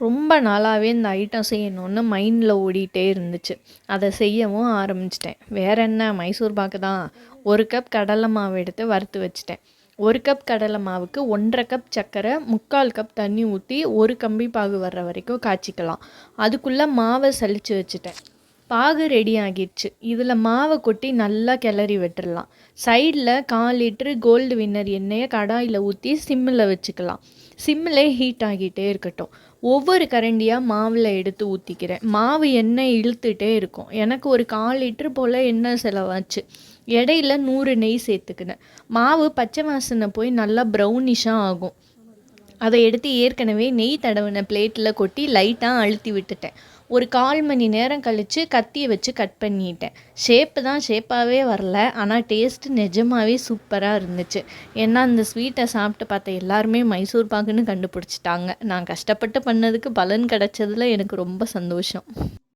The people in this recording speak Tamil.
ரொம்ப நாளாகவே இந்த ஐட்டம் செய்யணுன்னு மைண்டில் ஓடிட்டே இருந்துச்சு. அதை செய்யவும் ஆரம்பிச்சிட்டேன். வேற என்ன, மைசூர் பாக்கு தான். 1 கப் கடலை மாவு எடுத்து வறுத்து வச்சுட்டேன். 1 கப் கடலை மாவுக்கு 1½ கப் சர்க்கரை, 3/4 கப் தண்ணி ஊற்றி 1 கம்பி பாகு வர்ற வரைக்கும் காய்ச்சிக்கலாம். அதுக்குள்ளே மாவை சலிச்சு வச்சுட்டேன். பாகு ரெடி ஆகிடுச்சு. இதில் மாவை கொட்டி நல்லா கிளறி விட்டுடலாம். சைடில் 1/4 லிட்டரு கோல்டு வின்னர் எண்ணெயை கடாயில் ஊற்றி சிம்மில் வச்சுக்கலாம். சிம்மில் ஹீட் ஆகிட்டே இருக்கட்டும். ஒவ்வொரு கரண்டியாக மாவில் எடுத்து ஊற்றிக்கிறேன். மாவு எண்ணெய் இழுத்துட்டே இருக்கும். எனக்கு ஒரு 1/4 லிட்டரு போல் எண்ணெய் செலவாச்சு. இடையில 100 நெய் சேர்த்துக்கினேன். மாவு பச்சை வாசனை போய் நல்லா ப்ரௌனிஷாக ஆகும். அதை எடுத்து ஏற்கனவே நெய் தடவின பிளேட்டில் கொட்டி லைட்டாக அழுத்தி விட்டுட்டேன். ஒரு 1/4 மணி நேரம் கழித்து கத்தியை வச்சு கட் பண்ணிட்டேன். ஷேப்பு தான் ஷேப்பாகவே வரல, ஆனால் டேஸ்ட்டு நிஜமாகவே சூப்பராக இருந்துச்சு. ஏன்னா அந்த ஸ்வீட்டை சாப்பிட்டு பார்த்த எல்லாருமே மைசூர் பாக்குன்னு கண்டுபிடிச்சிட்டாங்க. நான் கஷ்டப்பட்டு பண்ணதுக்கு பலன் கிடச்சதில் எனக்கு ரொம்ப சந்தோஷம்.